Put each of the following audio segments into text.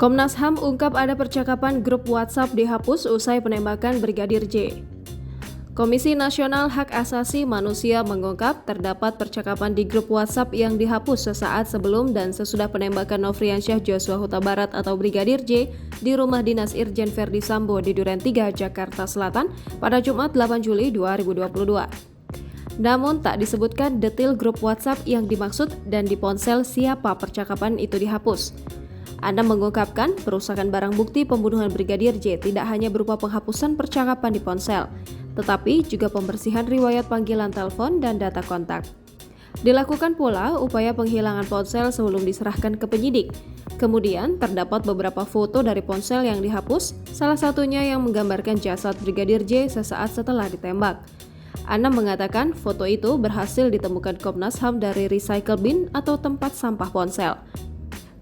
Komnas HAM ungkap ada percakapan grup WhatsApp dihapus usai penembakan Brigadir J. Komisi Nasional Hak Asasi Manusia mengungkap terdapat percakapan di grup WhatsApp yang dihapus sesaat sebelum dan sesudah penembakan Nofriansyah Joshua Huta Barat atau Brigadir J di rumah dinas Irjen Verdi Sambo di Duren 3, Jakarta Selatan pada Jumat 8 Juli 2022. Namun tak disebutkan detail grup WhatsApp yang dimaksud dan di ponsel siapa percakapan itu dihapus. Anam mengungkapkan perusakan barang bukti pembunuhan Brigadir J tidak hanya berupa penghapusan percakapan di ponsel, tetapi juga pembersihan riwayat panggilan telepon dan data kontak. Dilakukan pula upaya penghilangan ponsel sebelum diserahkan ke penyidik. Kemudian terdapat beberapa foto dari ponsel yang dihapus, salah satunya yang menggambarkan jasad Brigadir J sesaat setelah ditembak. Anam mengatakan foto itu berhasil ditemukan Komnas HAM dari recycle bin atau tempat sampah ponsel.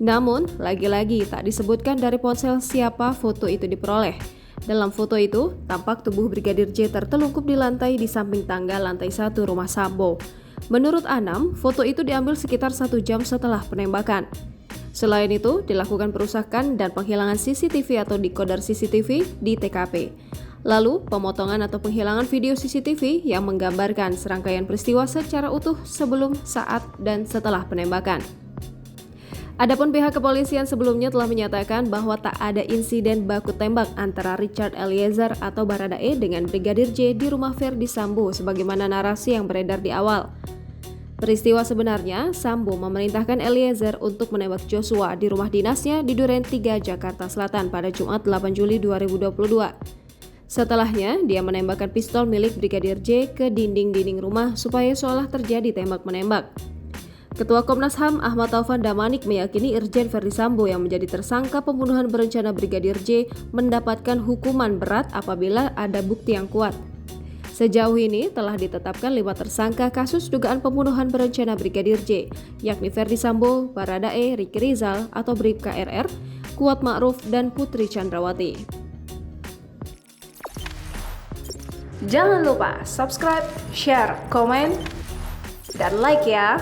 Namun, lagi-lagi tak disebutkan dari ponsel siapa foto itu diperoleh. Dalam foto itu, tampak tubuh Brigadir J tertelungkup di lantai di samping tangga lantai 1 rumah Sambo. Menurut Anam, foto itu diambil sekitar 1 jam setelah penembakan. Selain itu, dilakukan perusakan dan penghilangan CCTV atau decoder CCTV di TKP. Lalu, pemotongan atau penghilangan video CCTV yang menggambarkan serangkaian peristiwa secara utuh sebelum, saat, dan setelah penembakan. Adapun pihak kepolisian sebelumnya telah menyatakan bahwa tak ada insiden baku tembak antara Richard Eliezer atau Baradae dengan Brigadir J di rumah Verdi Sambo sebagaimana narasi yang beredar di awal. Peristiwa sebenarnya, Sambo memerintahkan Eliezer untuk menembak Joshua di rumah dinasnya di Duren 3, Jakarta Selatan pada Jumat 8 Juli 2022. Setelahnya, dia menembakkan pistol milik Brigadir J ke dinding-dinding rumah supaya seolah terjadi tembak-menembak. Ketua Komnas HAM Ahmad Taufan Damanik meyakini Irjen Verdi Sambo yang menjadi tersangka pembunuhan berencana Brigadir J mendapatkan hukuman berat apabila ada bukti yang kuat. Sejauh ini telah ditetapkan 5 tersangka kasus dugaan pembunuhan berencana Brigadir J, yakni Verdi Sambo, Baradae, Ricky Rizal atau Bribka RR, Kuat Ma'ruf, dan Putri Chandrawati. Jangan lupa subscribe, share, komen, dan like ya!